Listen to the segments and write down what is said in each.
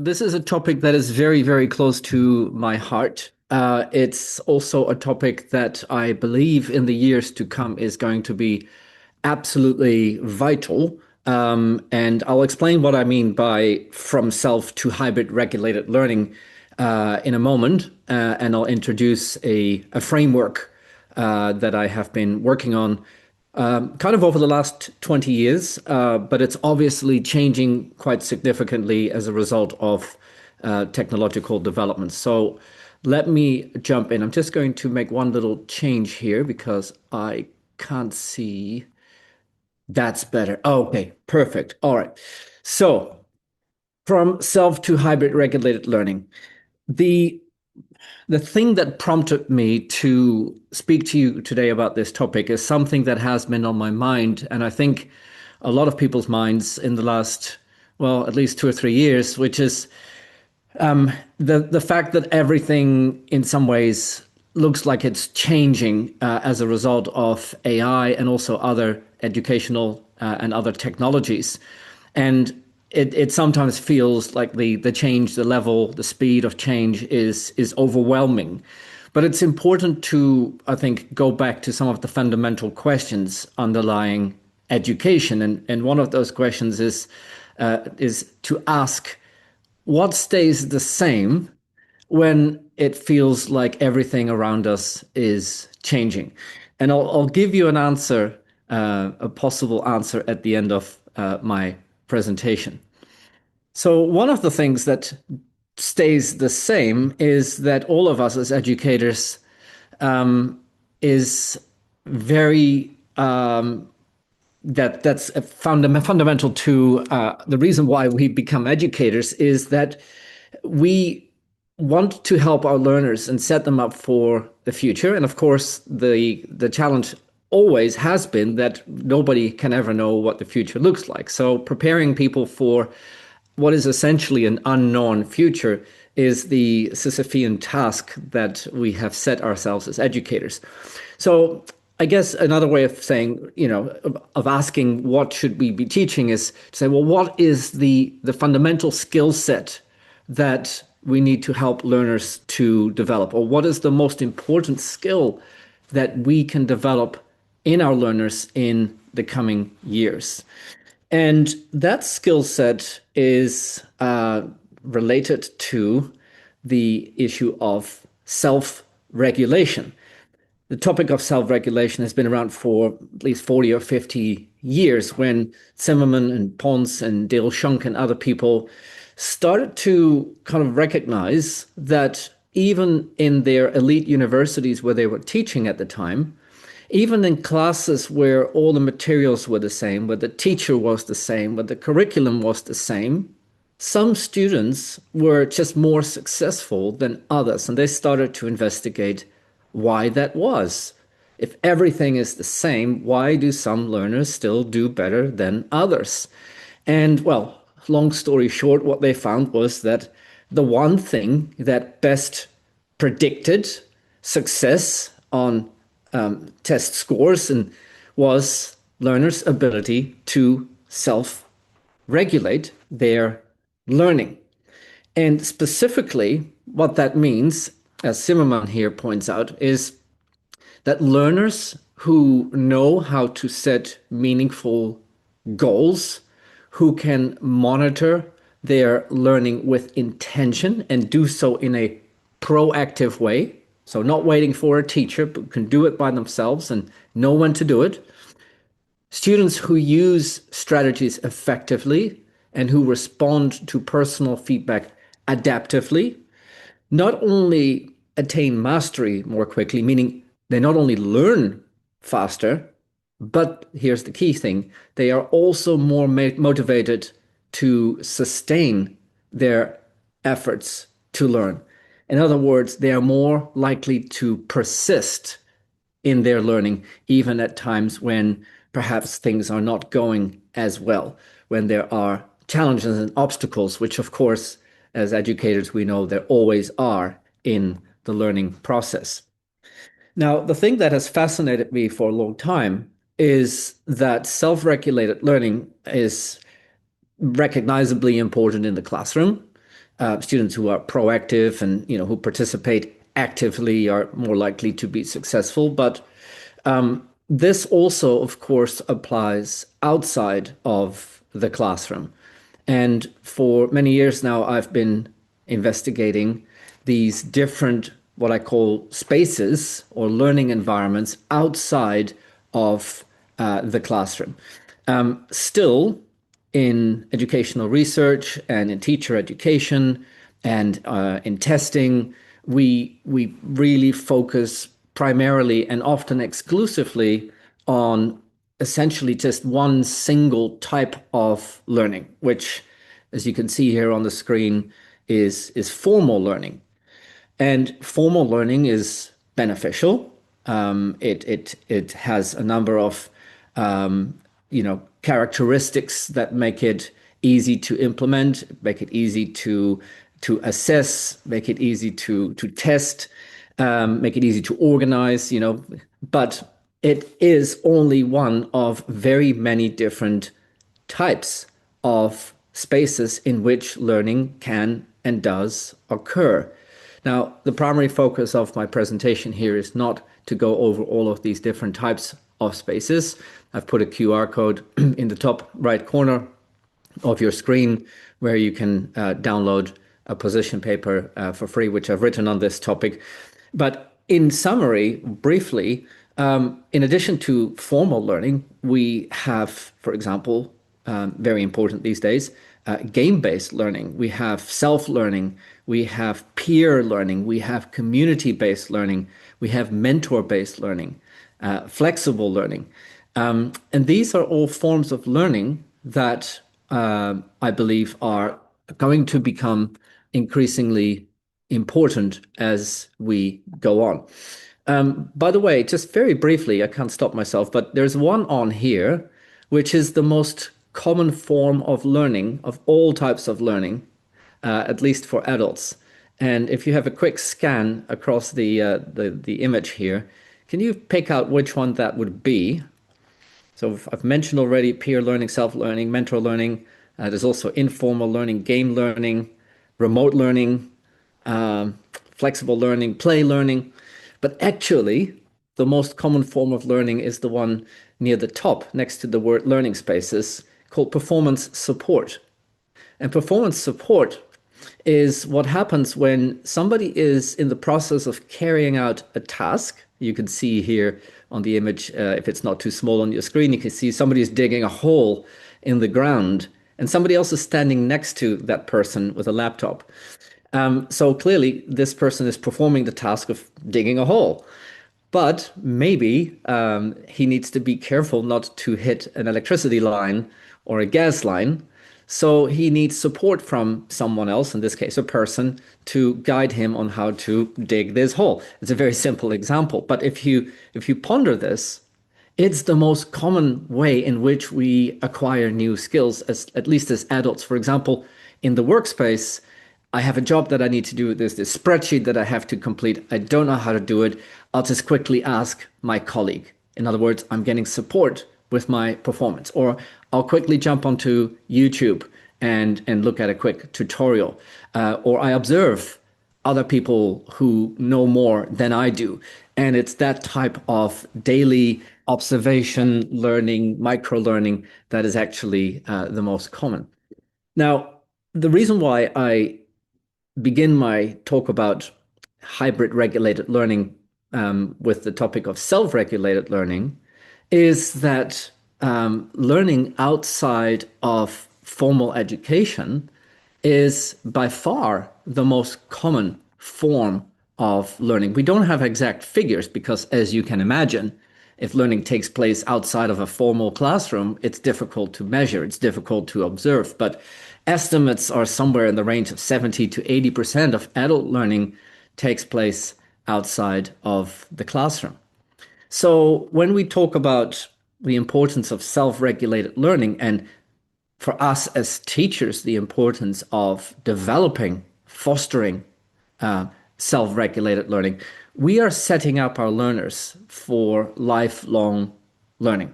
this is a topic that is very, very close to my heart. It's also a topic that I believe in the years to come is going to be absolutely vital. And I'll explain what I mean by from self to hybrid regulated learning in a moment. And I'll introduce a framework that I have been working on kind of over the last 20 years, but it's obviously changing quite significantly as a result of technological developments. So let me jump in. I'm just going to make one little change here because I can't see. That's better. Okay, perfect. All right. So from self to hybrid regulated learning, the the thing that prompted me to speak to you today about this topic is something that has been on my mind, and I think a lot of people's minds in the last, well, at least 2 or 3 years, which is the fact that everything in some ways looks like it's changing as a result of AI and also other educational and other technologies. And it sometimes feels like the change, the level, the speed of change is overwhelming. But it's important to, I think, go back to some of the fundamental questions underlying education. And one of those questions is to ask what stays the same when it feels like everything around us is changing. And I'll give you an answer, a possible answer at the end of my presentation. So, one of the things that stays the same is that all of us as educators is very that's a fundamental to the reason why we become educators is that we want to help our learners and set them up for the future. And of course, the challenge always has been that nobody can ever know what the future looks like. So preparing people for what is essentially an unknown future is the Sisyphean task that we have set ourselves as educators. So I guess another way of saying, of asking what should we be teaching is to say, well, what is the fundamental skill set that we need to help learners to develop? Or what is the most important skill that we can develop in our learners in the coming years? And that skill set is related to the issue of self-regulation. The topic of self-regulation has been around for at least 40 or 50 years when Zimmerman and Pons and Dale Schunk and other people started to kind of recognize that even in their elite universities where they were teaching at the time, even in classes where all the materials were the same, where the teacher was the same, where the curriculum was the same, some students were just more successful than others. And they started to investigate why that was. If everything is the same, why do some learners still do better than others? And well, long story short, what they found was that the one thing that best predicted success on test scores and was learners' ability to self-regulate their learning. And specifically, what that means, as Zimmerman here points out, is that learners who know how to set meaningful goals, who can monitor their learning with intention and do so in a proactive way, so not waiting for a teacher, but can do it by themselves and know when to do it. Students who use strategies effectively and who respond to personal feedback adaptively not only attain mastery more quickly, meaning they not only learn faster, but here's the key thing, they are also more motivated to sustain their efforts to learn. In other words, they are more likely to persist in their learning, even at times when perhaps things are not going as well, when there are challenges and obstacles, which of course, as educators, we know there always are in the learning process. Now, the thing that has fascinated me for a long time is that self-regulated learning is recognizably important in the classroom. students who are proactive and who participate actively are more likely to be successful. But this also, of course, applies outside of the classroom. And for many years now, I've been investigating these different, what I call spaces or learning environments outside of the classroom. Still, in educational research and in teacher education and in testing, we really focus primarily and often exclusively on essentially just one single type of learning, which, as you can see here on the screen, is formal learning. And formal learning is beneficial. It has a number of characteristics that make it easy to implement, make it easy to assess, make it easy to test, make it easy to organize. But it is only one of very many different types of spaces in which learning can and does occur. Now, the primary focus of my presentation here is not to go over all of these different types of spaces. I've put a QR code in the top right corner of your screen where you can download a position paper for free, which I've written on this topic. But in summary, briefly, in addition to formal learning, we have, for example, very important these days, game-based learning. We have self-learning, we have peer learning, we have community-based learning, we have mentor-based learning, flexible learning. And these are all forms of learning that I believe are going to become increasingly important as we go on. By the way, just very briefly, I can't stop myself, but there's one on here, which is the most common form of learning, of all types of learning, at least for adults. And if you have a quick scan across the image here, can you pick out which one that would be? So I've mentioned already peer learning, self-learning, mentor learning. There's also informal learning, game learning, remote learning, flexible learning, play learning. But actually, the most common form of learning is the one near the top, next to the word learning spaces, called performance support. And performance support is what happens when somebody is in the process of carrying out a task. You can see here on the image, if it's not too small on your screen, you can see somebody is digging a hole in the ground and somebody else is standing next to that person with a laptop. So clearly, this person is performing the task of digging a hole. But maybe he needs to be careful not to hit an electricity line or a gas line. So he needs support from someone else, in this case, a person, to guide him on how to dig this hole. It's a very simple example. But if you ponder this, it's the most common way in which we acquire new skills, at least as adults. For example, in the workspace, I have a job that I need to do. There's this spreadsheet that I have to complete. I don't know how to do it. I'll just quickly ask my colleague. In other words, I'm getting support with my performance. Or I'll quickly jump onto YouTube and look at a quick tutorial. Or I observe other people who know more than I do. And it's that type of daily observation, learning, micro learning that is actually the most common. Now, the reason why I begin my talk about hybrid regulated learning with the topic of self-regulated learning is that learning outside of formal education is by far the most common form of learning. We don't have exact figures because, as you can imagine, if learning takes place outside of a formal classroom, it's difficult to measure, it's difficult to observe. But estimates are somewhere in the range of 70 to 80% of adult learning takes place outside of the classroom. So when we talk about the importance of self-regulated learning, and for us as teachers, the importance of developing, fostering self-regulated learning, we are setting up our learners for lifelong learning.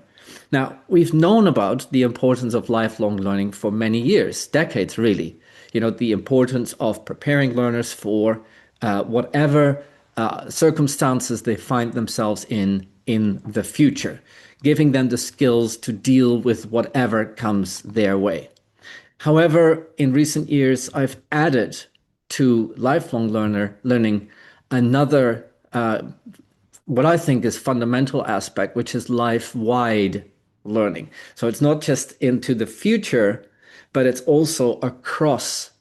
Now, we've known about the importance of lifelong learning for many years, decades really. the importance of preparing learners for whatever circumstances they find themselves in the future, giving them the skills to deal with whatever comes their way. However, in recent years, I've added to lifelong learning another, what I think is fundamental aspect, which is life-wide learning. So it's not just into the future, but it's also across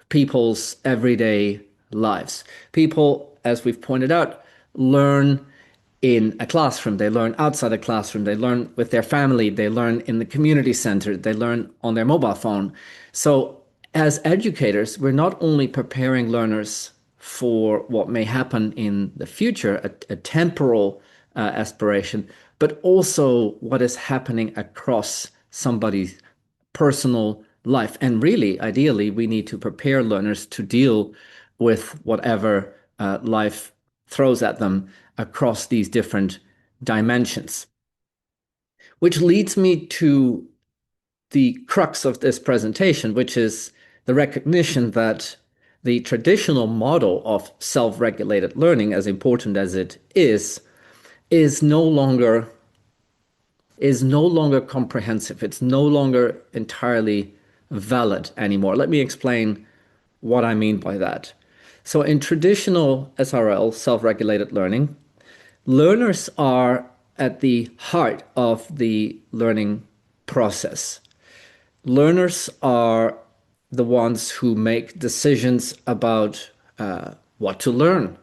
people's everyday lives. People, as we've pointed out, learn in a classroom, they learn outside a classroom, they learn with their family, they learn in the community center, they learn on their mobile phone. So, as educators, we're not only preparing learners for what may happen in the future, a temporal aspiration, but also what is happening across somebody's personal life. And really, ideally, we need to prepare learners to deal with whatever life throws at them across these different dimensions. Which leads me to the crux of this presentation, which is the recognition that the traditional model of self-regulated learning, as important as it is no longer comprehensive. It's no longer entirely valid anymore. Let me explain what I mean by that. So in traditional SRL, self-regulated learning, learners are at the heart of the learning process. Learners are the ones who make decisions about what to learn,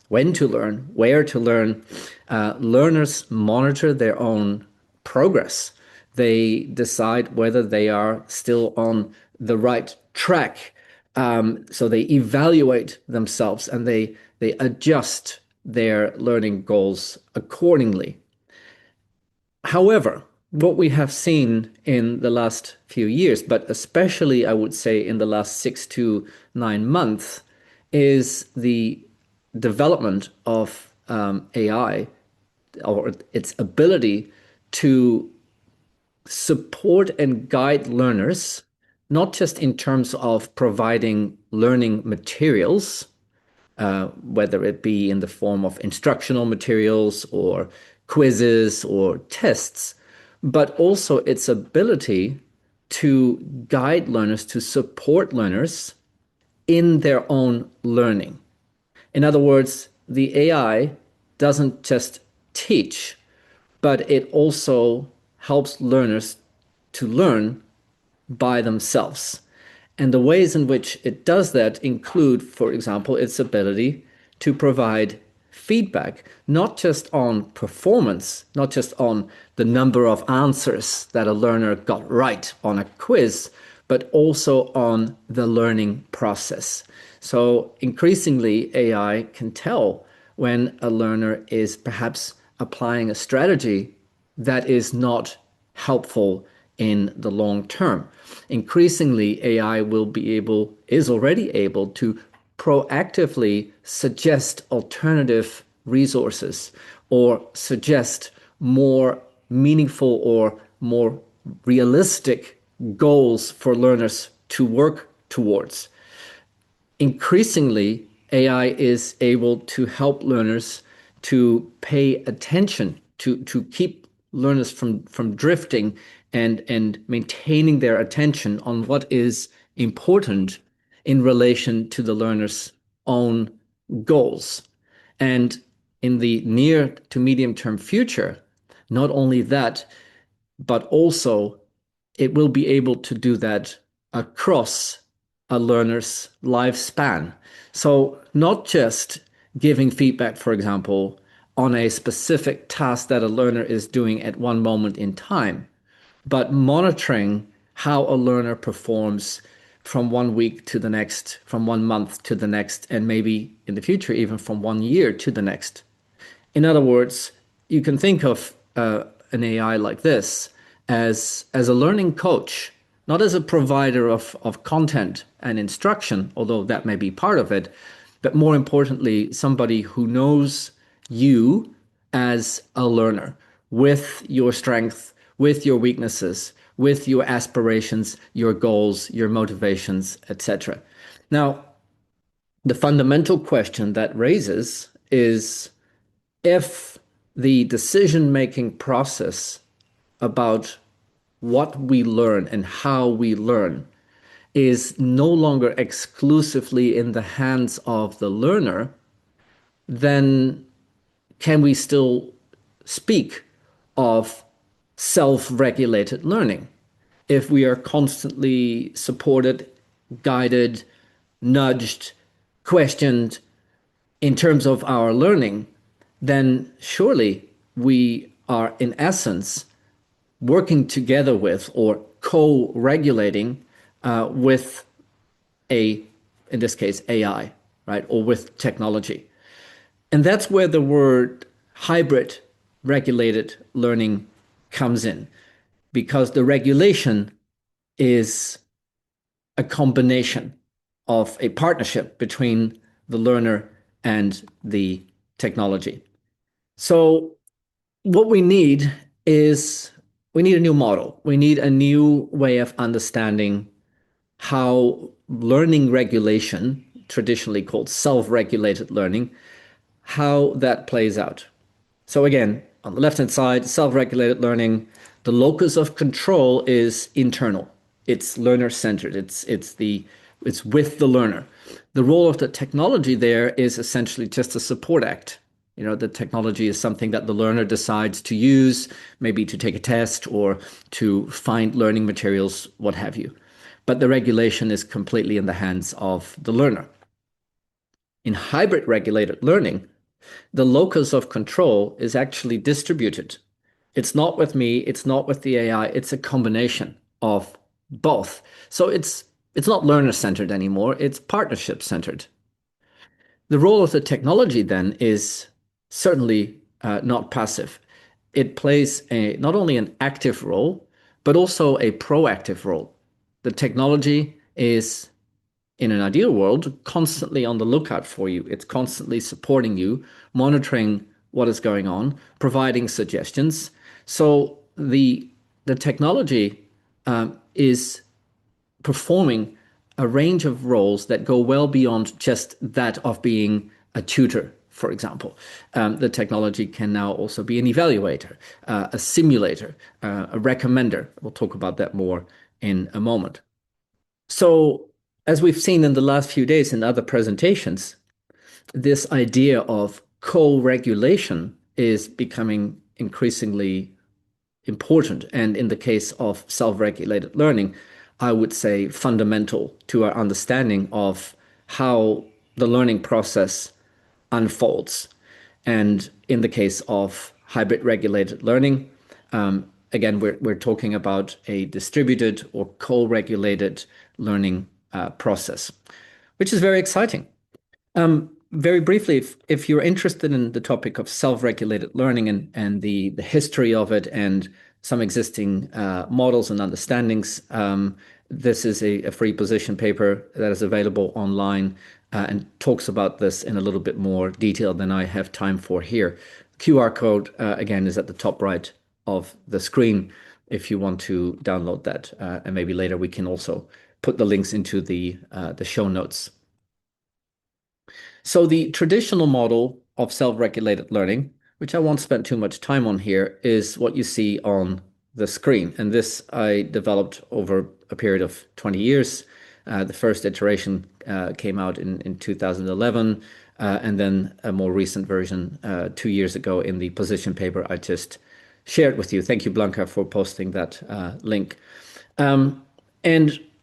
when to learn, where to learn. Learners monitor their own progress. They decide whether they are still on the right track. So they evaluate themselves and they adjust their learning goals accordingly. However, what we have seen in the last few years, but especially I would say in the last 6 to 9 months, is the development of AI, or its ability to support and guide learners, not just in terms of providing learning materials, whether it be in the form of instructional materials or quizzes or tests, but also its ability to guide learners, to support learners in their own learning. In other words, the AI doesn't just teach, but it also helps learners to learn by themselves. And the ways in which it does that include, for example, its ability to provide feedback, not just on performance, not just on the number of answers that a learner got right on a quiz, but also on the learning process. So increasingly, AI can tell when a learner is perhaps applying a strategy that is not helpful in the long term. Increasingly, AI is already able to proactively suggest alternative resources or suggest more meaningful or more realistic goals for learners to work towards. Increasingly, AI is able to help learners to pay attention, to keep learners from drifting and maintaining their attention on what is important in relation to the learner's own goals. And in the near to medium term future, not only that, but also it will be able to do that across a learner's lifespan. So not just giving feedback, for example, on a specific task that a learner is doing at one moment in time, but monitoring how a learner performs from 1 week to the next, from 1 month to the next, and maybe in the future, even from 1 year to the next. In other words, you can think of an AI like this as a learning coach, not as a provider of content and instruction, although that may be part of it, but more importantly, somebody who knows you as a learner with your strengths, with your weaknesses, with your aspirations, your goals, your motivations, etc. Now, the fundamental question that raises is if the decision-making process about what we learn and how we learn is no longer exclusively in the hands of the learner, then can we still speak of self-regulated learning if we are constantly supported, guided, nudged, questioned in terms of our learning, then surely we are in essence working together with or co-regulating with a, in this case, AI, right? Or with technology. And that's where the word hybrid regulated learning comes in, because the regulation is a combination of a partnership between the learner and the technology. So what we need is we need a new model. We need a new way of understanding how learning regulation, traditionally called self-regulated learning, how that plays out. So again, on the left-hand side, self-regulated learning, the locus of control is internal. It's learner-centered. It's with the learner. The role of the technology there is essentially just a support act. You know, the technology is something that the learner decides to use, maybe to take a test or to find learning materials, what have you. But the regulation is completely in the hands of the learner. In hybrid regulated learning, the locus of control is actually distributed. It's not with me, it's not with the AI, it's a combination of both. So it's not learner-centered anymore, it's partnership-centered. The role of the technology then is certainly not passive. It plays not only an active role, but also a proactive role. The technology is, in an ideal world, constantly on the lookout for you. It's constantly supporting you, monitoring what is going on, providing suggestions. So the technology is performing a range of roles that go well beyond just that of being a tutor, for example. The technology can now also be an evaluator, a simulator, a recommender. We'll talk about that more in a moment. So, as we've seen in the last few days in other presentations, this idea of co-regulation is becoming increasingly important. And in the case of self-regulated learning, I would say fundamental to our understanding of how the learning process unfolds. And in the case of hybrid regulated learning, again, we're talking about a distributed or co-regulated learning process, which is very exciting. Very briefly, if you're interested in the topic of self-regulated learning and the history of it and some existing models and understandings, this is a free position paper that is available online and talks about this in a little bit more detail than I have time for here. QR code, again, is at the top right of the screen if you want to download that. And maybe later we can also put the links into the show notes. So the traditional model of self-regulated learning, which I won't spend too much time on here, is what you see on the screen. And this I developed over a period of 20 years. The first iteration came out in 2011, and then a more recent version 2 years ago in the position paper I just shared with you. Thank you, Blanca, for posting that link. And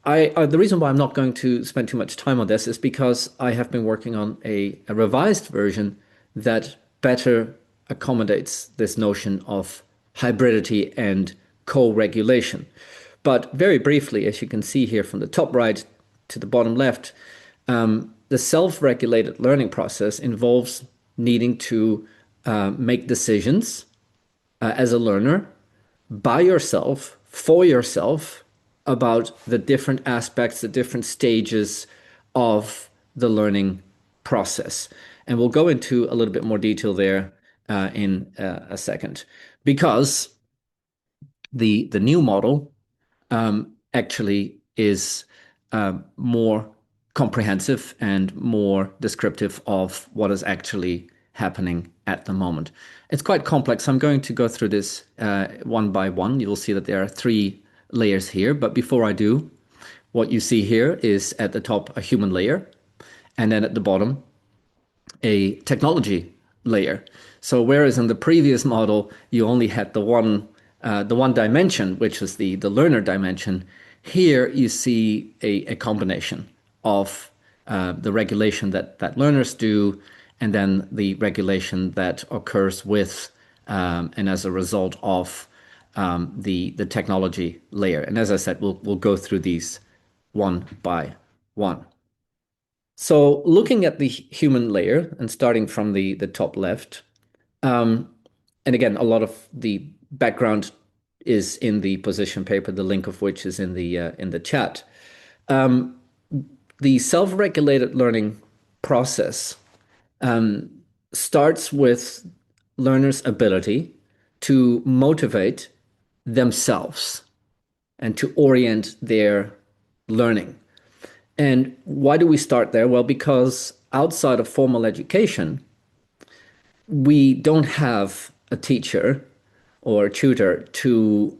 the reason why I'm not going to spend too much time on this is because I have been working on a revised version that better accommodates this notion of hybridity and co-regulation. But very briefly, as you can see here from the top right to the bottom left, the self-regulated learning process involves needing to make decisions as a learner by yourself, for yourself, about the different aspects, the different stages of the learning process. And we'll go into a little bit more detail there in a second, because the new model actually is more comprehensive and more descriptive of what is actually happening at the moment. It's quite complex. I'm going to go through this one by one. You'll see that there are three layers here. But before I do, what you see here is at the top a human layer, and then at the bottom a technology layer. So whereas in the previous model you only had the one dimension, which was the learner dimension, here you see a combination of the regulation that learners do, and then the regulation that occurs with and as a result of the technology layer. And as I said, we'll go through these one by one. So looking at the human layer and starting from the top left, um, and again, a lot of the background is in the position paper, the link of which is in the chat. Um, the self-regulated learning process starts with learners' ability to motivate themselves and to orient their learning. And why do we start there? Well, because outside of formal education, we don't have a teacher or a tutor to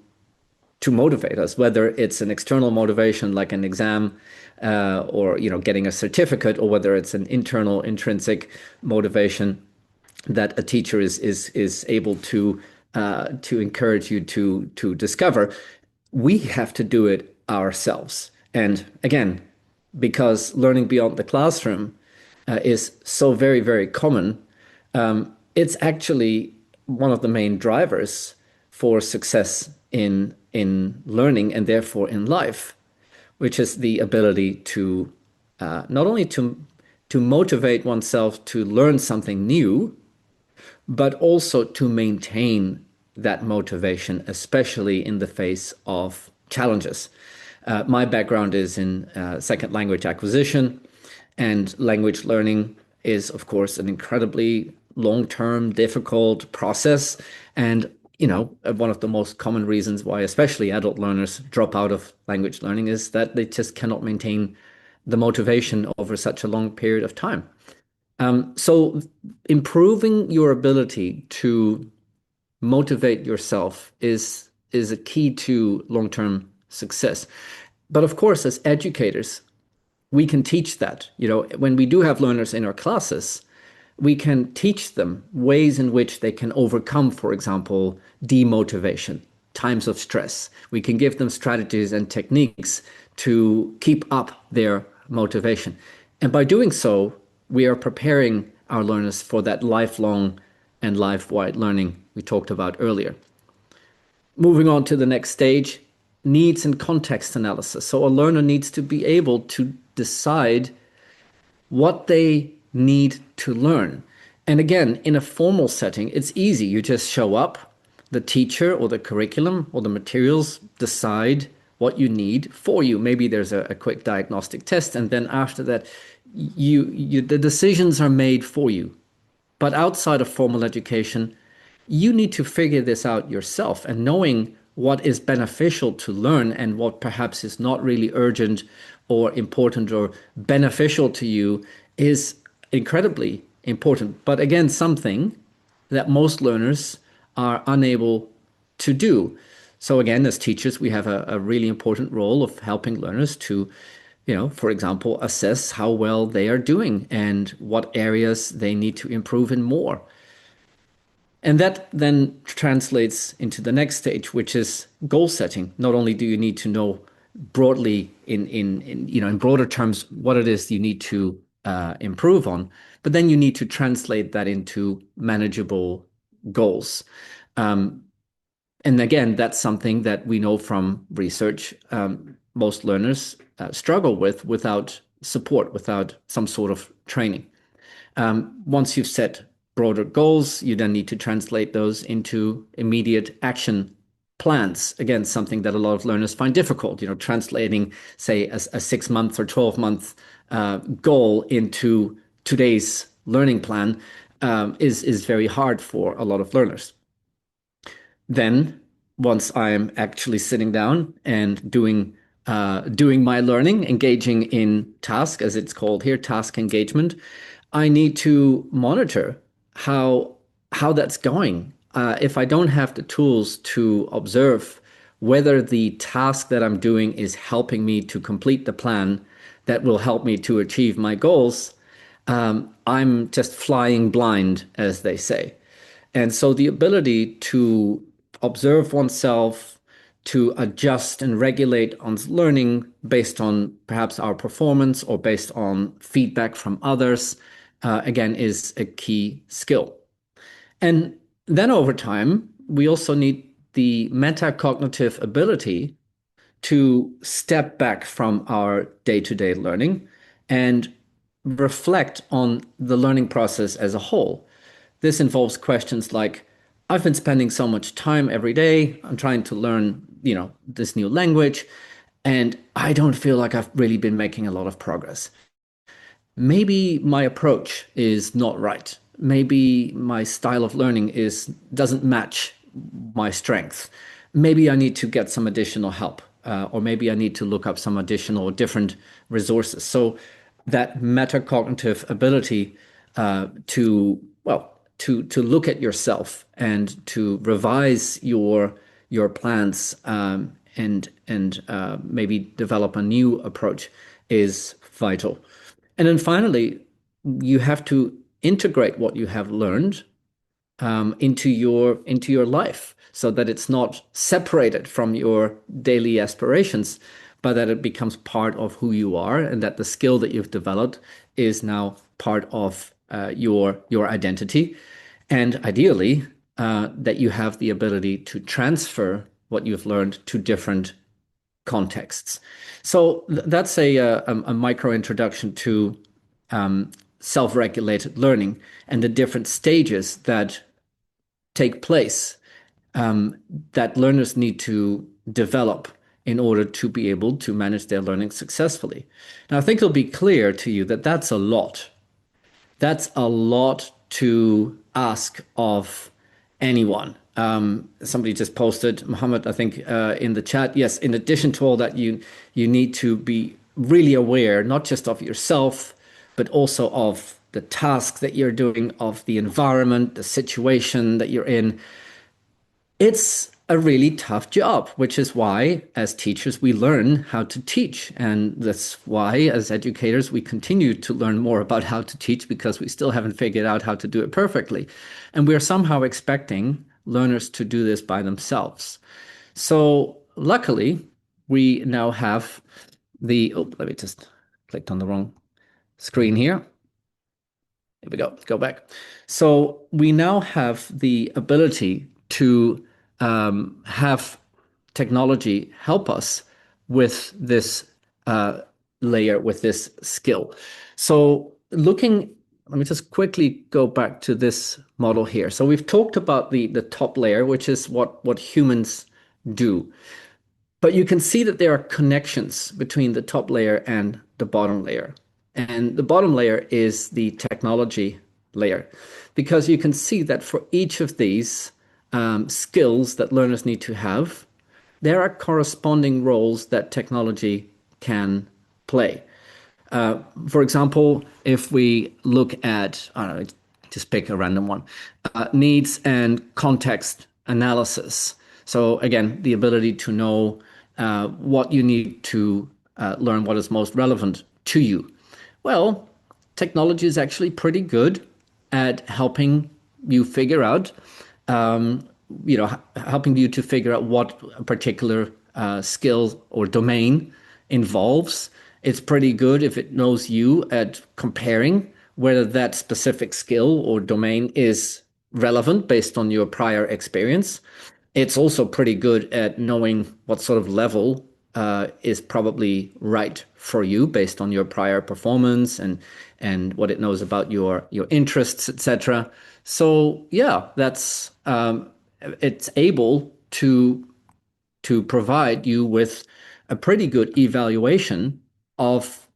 motivate us, whether it's an external motivation like an exam or getting a certificate, or whether it's an internal intrinsic motivation that a teacher is able to encourage you to discover. We have to do it ourselves. And again, because learning beyond the classroom is so very, very common, it's actually one of the main drivers for success in learning and therefore in life, which is the ability to not only to motivate oneself to learn something new, but also to maintain that motivation, especially in the face of challenges. My background is in second language acquisition, and language learning is, of course, an incredibly long-term, difficult process. And, one of the most common reasons why, especially adult learners, drop out of language learning is that they just cannot maintain the motivation over such a long period of time. So improving your ability to motivate yourself is a key to long-term success. But of course, as educators, we can teach that. When we do have learners in our classes, we can teach them ways in which they can overcome, for example, demotivation, times of stress. We can give them strategies and techniques to keep up their motivation. And by doing so, we are preparing our learners for that lifelong and life-wide learning we talked about earlier. Moving on to the next stage, needs and context analysis. So a learner needs to be able to decide what they need to learn. And again, in a formal setting, it's easy. You just show up, the teacher or the curriculum or the materials decide what you need for you. Maybe there's a quick diagnostic test, and then after that, the decisions are made for you. But outside of formal education, you need to figure this out yourself, and knowing what is beneficial to learn and what perhaps is not really urgent or important or beneficial to you is incredibly important. But again, something that most learners are unable to do. So again, as teachers, we have a really important role of helping learners to, for example, assess how well they are doing and what areas they need to improve in more. And that then translates into the next stage, which is goal setting. Not only do you need to know broadly in broader terms what it is you need to improve on, but then you need to translate that into manageable goals. And again, that's something that we know from research. Most learners struggle with without support, without some sort of training. Once you've set broader goals, you then need to translate those into immediate action plans. Again, something that a lot of learners find difficult, translating, say, a 6-month or 12-month goal into today's learning plan is very hard for a lot of learners. Then once I'm actually sitting down and doing my learning, engaging in task, as it's called here, task engagement, I need to monitor how how that's going. If I don't have the tools to observe whether the task that I'm doing is helping me to complete the plan that will help me to achieve my goals, I'm just flying blind, as they say. And so the ability to observe oneself, to adjust and regulate one's learning based on perhaps our performance or based on feedback from others, again, is a key skill. And then over time, we also need the metacognitive ability to step back from our day-to-day learning and reflect on the learning process as a whole. This involves questions like, I've been spending so much time every day. I'm trying to learn, this new language, and I don't feel like I've really been making a lot of progress. Maybe my approach is not right. Maybe my style of learning is doesn't match my strength. Maybe I need to get some additional help, or maybe I need to look up some additional different resources. So that metacognitive ability to look at yourself and to revise your plans, and maybe develop a new approach is vital. And then finally, you have to integrate what you have learned into your life so that it's not separated from your daily aspirations, but that it becomes part of who you are, and that the skill that you've developed is now part of your identity, and ideally that you have the ability to transfer what you've learned to different contexts. So that's a micro introduction to self-regulated learning and the different stages that take place, that learners need to develop in order to be able to manage their learning successfully. Now, I think it'll be clear to you that that's a lot. That's a lot to ask of anyone. Somebody just posted, Mohammed, I think, in the chat. Yes, in addition to all that, you need to be really aware, not just of yourself, but also of the task that you're doing, of the environment, the situation that you're in. It's a really tough job, which is why, as teachers, we learn how to teach. And that's why, as educators, we continue to learn more about how to teach because we still haven't figured out how to do it perfectly. And we're somehow expecting learners to do this by themselves. So, luckily, we now have let me just clicked on the wrong screen here. Here we go. Let's go back. So we now have the ability to have technology help us with this layer, with this skill. So let me just quickly go back to this model here. So we've talked about the top layer, which is what humans do. But you can see that there are connections between the top layer and the bottom layer. And the bottom layer is the technology layer, because you can see that for each of these skills that learners need to have, there are corresponding roles that technology can play. For example, if we look at, I don't know, just pick a random one, needs and context analysis. So again, the ability to know what you need to learn, what is most relevant to you. Well, technology is actually pretty good at helping you figure out, helping you to figure out what a particular skill or domain involves. It's pretty good if it knows you at comparing whether that specific skill or domain is relevant based on your prior experience. It's also pretty good at knowing what sort of level is probably right for you based on your prior performance and what it knows about your interests, etc. So yeah, that's it's able to provide you with a pretty good evaluation of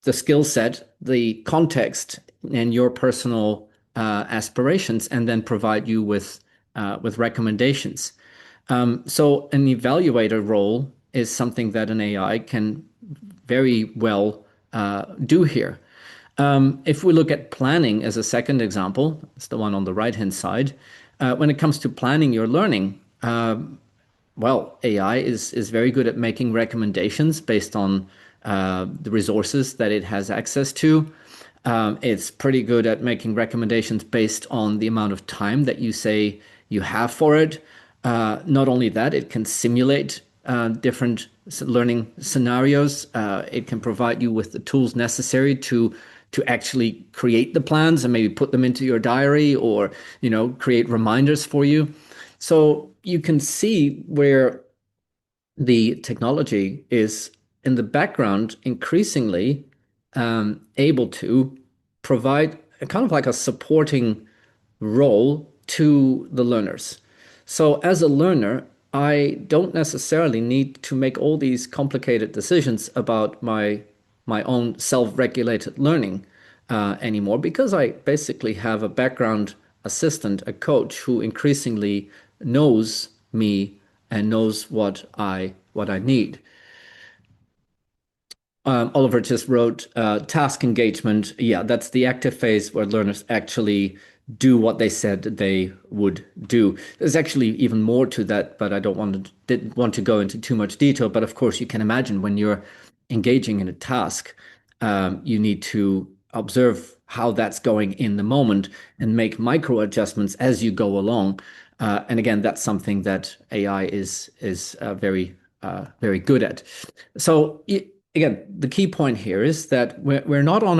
the skill set, the context, and your personal aspirations, and then provide you with recommendations. So an evaluator role is something that an AI can very well do here. If we look at planning as a second example, it's the one on the right-hand side. When it comes to planning your learning, well, AI is very good at making recommendations based on the resources that it has access to. It's pretty good at making recommendations based on the amount of time that you say you have for it. Not only that, it can simulate different learning scenarios. It can provide you with the tools necessary to actually create the plans and maybe put them into your diary or, create reminders for you. So you can see where the technology is in the background increasingly able to provide a kind of like a supporting role to the learners. So as a learner, I don't necessarily need to make all these complicated decisions about my own self-regulated learning anymore because I basically have a background assistant, a coach who increasingly knows me and knows what I need. Oliver just wrote task engagement. Yeah, that's the active phase where learners actually do what they said they would do. There's actually even more to that, but I don't want to didn't want to go into too much detail. But of course, you can imagine when you're engaging in a task, you need to observe how that's going in the moment and make micro adjustments as you go along. And again, that's something that AI is very good at. So again, the key point here is that we're not on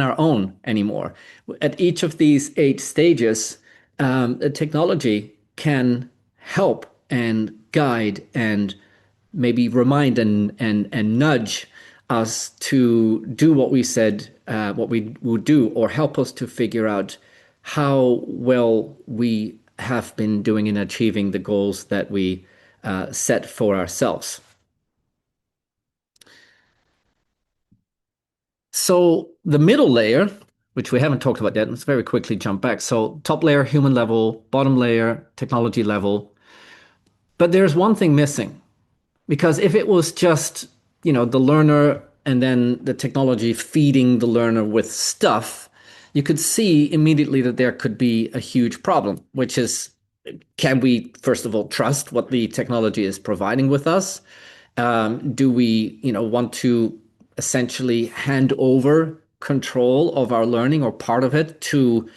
our own anymore. At each of these 8 stages, the technology can help and guide and maybe remind and nudge us to do what we said what we would do, or help us to figure out how well we have been doing in achieving the goals that we set for ourselves. So the middle layer, which we haven't talked about yet, let's very quickly jump back. So top layer, human level, bottom layer, technology level. But there's one thing missing, because if it was just, the learner and then the technology feeding the learner with stuff, you could see immediately that there could be a huge problem, which is, can we, first of all, trust what the technology is providing with us? Do we, want to essentially hand over control of our learning or part of it to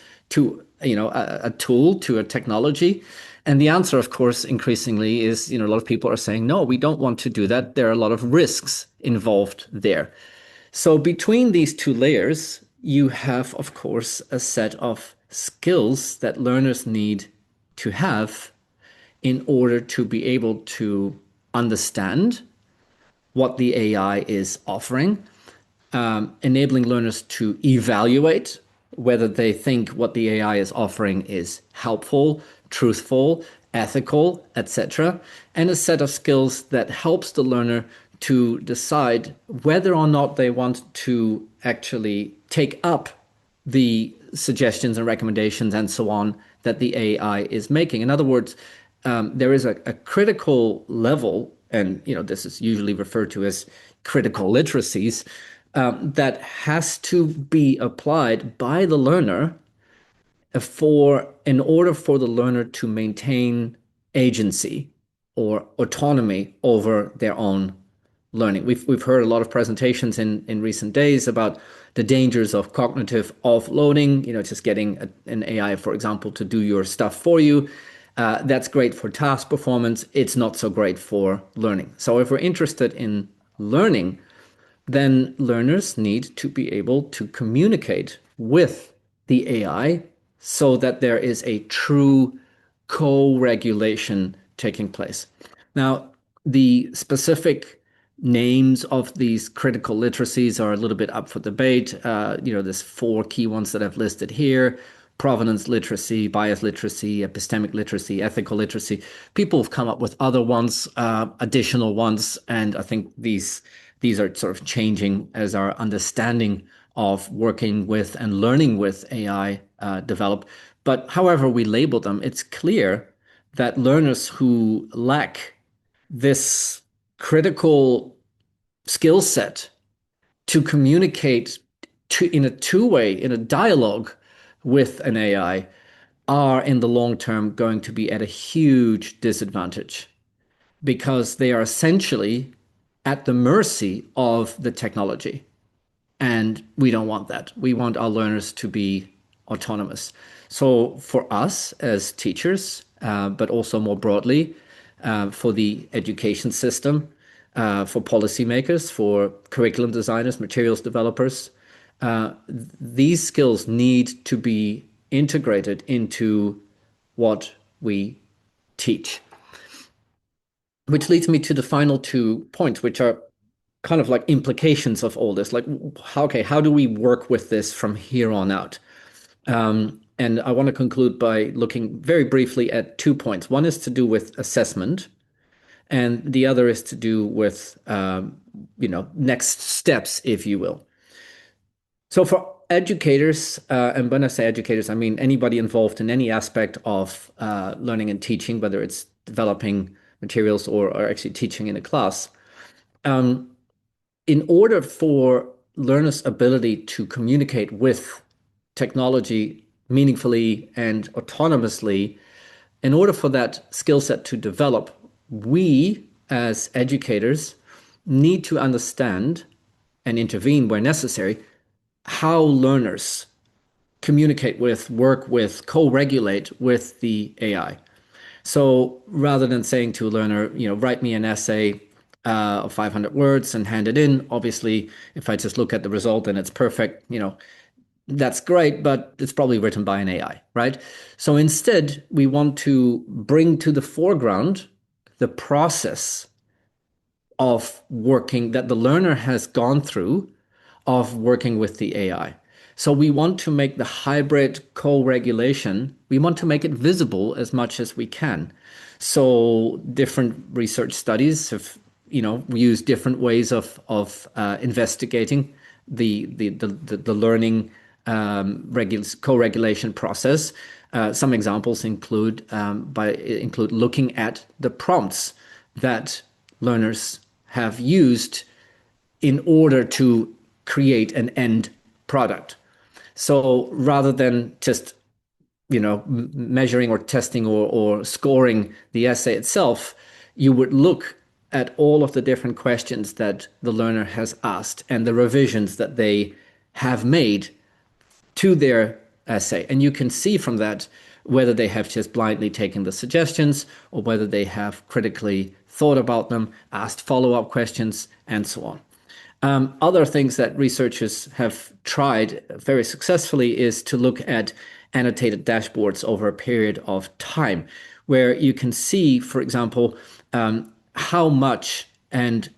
a tool, to a technology? And the answer, of course, increasingly is, a lot of people are saying, no, we don't want to do that. There are a lot of risks involved there. So between these two layers, you have, of course, a set of skills that learners need to have in order to be able to understand what the AI is offering, enabling learners to evaluate whether they think what the AI is offering is helpful, truthful, ethical, etc., and a set of skills that helps the learner to decide whether or not they want to actually take up the suggestions and recommendations and so on that the AI is making. In other words, there is a critical level, and this is usually referred to as critical literacies, that has to be applied by the learner in order for the learner to maintain agency or autonomy over their own learning. We've heard a lot of presentations in recent days about the dangers of cognitive offloading, just getting an AI, for example, to do your stuff for you. That's great for task performance. It's not so great for learning. So if we're interested in learning, then learners need to be able to communicate with the AI so that there is a true co-regulation taking place. Now, the specific names of these critical literacies are a little bit up for debate. There's 4 key ones that I've listed here: provenance literacy, bias literacy, epistemic literacy, ethical literacy. People have come up with other ones, additional ones, and I think these are sort of changing as our understanding of working with and learning with AI develop. But however we label them, it's clear that learners who lack this critical skill set to communicate in a two-way, in a dialogue with an AI, are in the long term going to be at a huge disadvantage because they are essentially at the mercy of the technology. And we don't want that. We want our learners to be autonomous. So for us as teachers, but also more broadly, for the education system, for policymakers, for curriculum designers, materials developers, these skills need to be integrated into what we teach. Which leads me to the final 2 points, which are kind of like implications of all this. Like, okay, how do we work with this from here on out? And I want to conclude by looking very briefly at 2 points. One is to do with assessment, and the other is to do with, next steps, if you will. So for educators, and when I say educators, I mean anybody involved in any aspect of learning and teaching, whether it's developing materials or actually teaching in a class. In order for learners' ability to communicate with technology meaningfully and autonomously, in order for that skill set to develop, we as educators need to understand and intervene where necessary how learners communicate with, work with, co-regulate with the AI. So rather than saying to a learner, write me an essay of 500 words and hand it in, obviously, if I just look at the result and it's perfect, that's great, but it's probably written by an AI, right? So instead, we want to bring to the foreground the process of working that the learner has gone through of working with the AI. So we want to make the hybrid co-regulation, we want to make it visible as much as we can. So different research studies have, used different ways of investigating the learning co-regulation process. Some examples include looking at the prompts that learners have used in order to create an end product. So rather than just measuring or testing or scoring the essay itself, you would look at all of the different questions that the learner has asked and the revisions that they have made to their essay. And you can see from that whether they have just blindly taken the suggestions or whether they have critically thought about them, asked follow-up questions, and so on. Other things that researchers have tried very successfully is to look at annotated dashboards over a period of time, where you can see, for example, how much and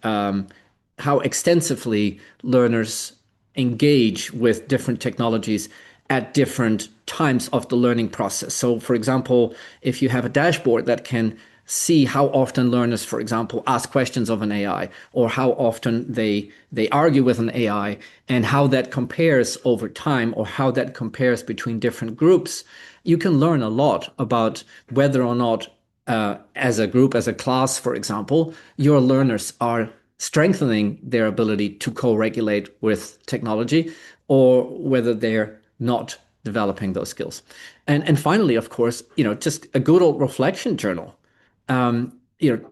how extensively learners engage with different technologies at different times of the learning process. So, for example, if you have a dashboard that can see how often learners, for example, ask questions of an AI, or how often they argue with an AI, and how that compares over time, or how that compares between different groups, you can learn a lot about whether or not, as a group, as a class, for example, your learners are strengthening their ability to co-regulate with technology, or whether they're not developing those skills. And finally, of course, just a good old reflection journal.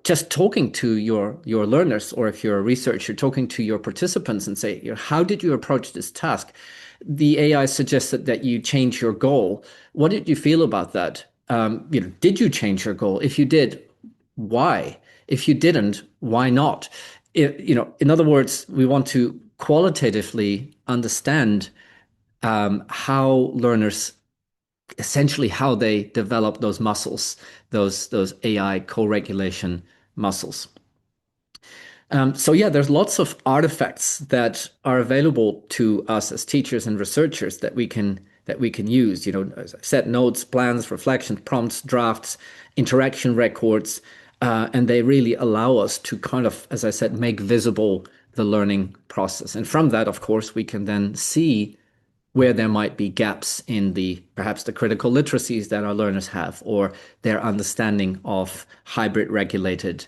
Just talking to your learners, or if you're a researcher, talking to your participants and say, how did you approach this task? The AI suggested that you change your goal. What did you feel about that? Did you change your goal? If you did, why? If you didn't, why not? In other words, we want to qualitatively understand how learners, essentially how they develop those muscles, those AI co-regulation muscles. So yeah, there's lots of artifacts that are available to us as teachers and researchers that we can use. As I said, notes, plans, reflections, prompts, drafts, interaction records, and they really allow us to kind of, as I said, make visible the learning process. And from that, of course, we can then see where there might be gaps in the perhaps the critical literacies that our learners have or their understanding of hybrid regulated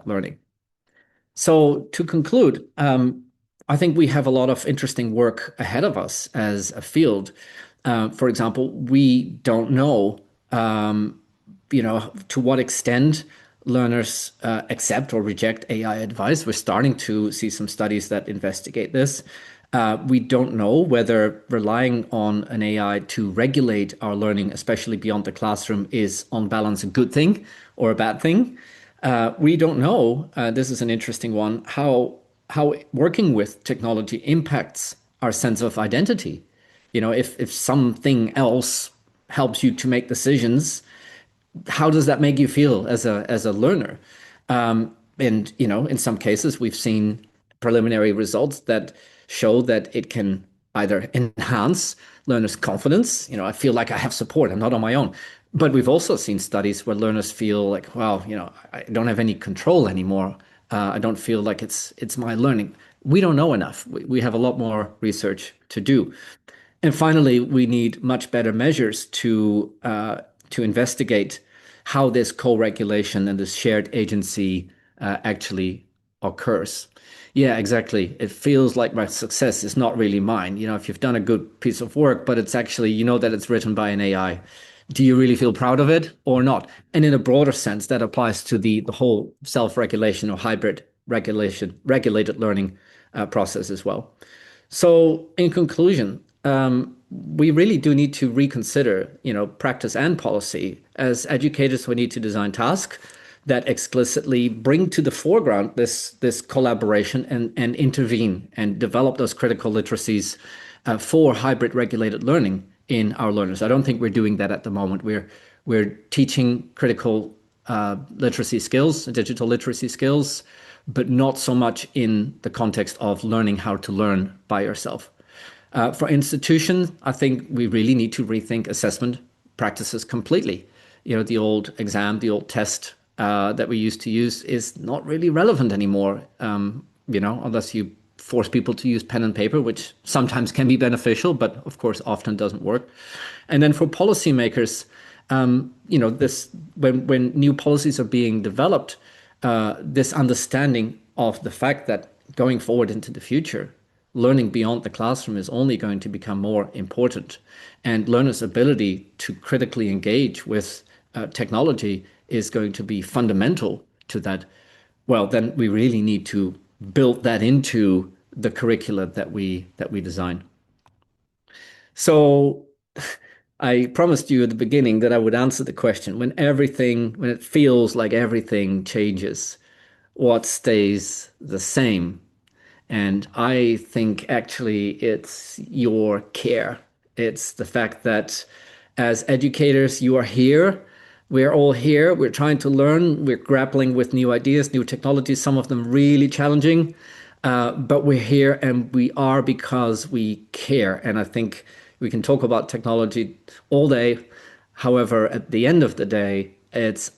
learning. So to conclude, I think we have a lot of interesting work ahead of us as a field. For example, we don't know, to what extent learners accept or reject AI advice. We're starting to see some studies that investigate this. We don't know whether relying on an AI to regulate our learning, especially beyond the classroom, is on balance a good thing or a bad thing. We don't know, this is an interesting one, how working with technology impacts our sense of identity. If something else helps you to make decisions, how does that make you feel as a learner? And in some cases, we've seen preliminary results that show that it can either enhance learners' confidence. I feel like I have support. I'm not on my own. But we've also seen studies where learners feel like, well, I don't have any control anymore. I don't feel like it's my learning. We don't know enough. We have a lot more research to do. And finally, we need much better measures to investigate how this co-regulation and this shared agency actually occurs. Yeah, exactly. It feels like my success is not really mine. If you've done a good piece of work, but it's actually, that it's written by an AI, do you really feel proud of it or not? And in a broader sense, that applies to the whole self-regulation or hybrid regulated learning process as well. So, in conclusion, we really do need to reconsider, practice and policy. As educators, we need to design tasks that explicitly bring to the foreground this collaboration and intervene and develop those critical literacies for hybrid regulated learning in our learners. I don't think we're doing that at the moment. We're teaching critical literacy skills, digital literacy skills, but not so much in the context of learning how to learn by yourself. For institutions, I think we really need to rethink assessment practices completely. The old exam, the old test that we used to use is not really relevant anymore, unless you force people to use pen and paper, which sometimes can be beneficial, but of course often doesn't work. And then for policymakers, this when new policies are being developed, this understanding of the fact that going forward into the future, learning beyond the classroom is only going to become more important, and learners' ability to critically engage with technology is going to be fundamental to that. Well, then we really need to build that into the curricula that we design. So I promised you at the beginning that I would answer the question, when it feels like everything changes, what stays the same? And I think actually it's your care. It's the fact that as educators, you are here. We're all here. We're trying to learn. We're grappling with new ideas, new technologies, some of them really challenging. But we're here and we are because we care. And I think we can talk about technology all day. However, at the end of the day, it's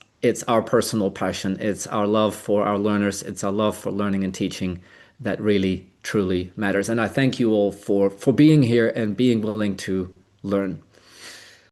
our personal passion. It's our love for our learners. It's our love for learning and teaching that really, truly matters. And I thank you all for being here and being willing to learn.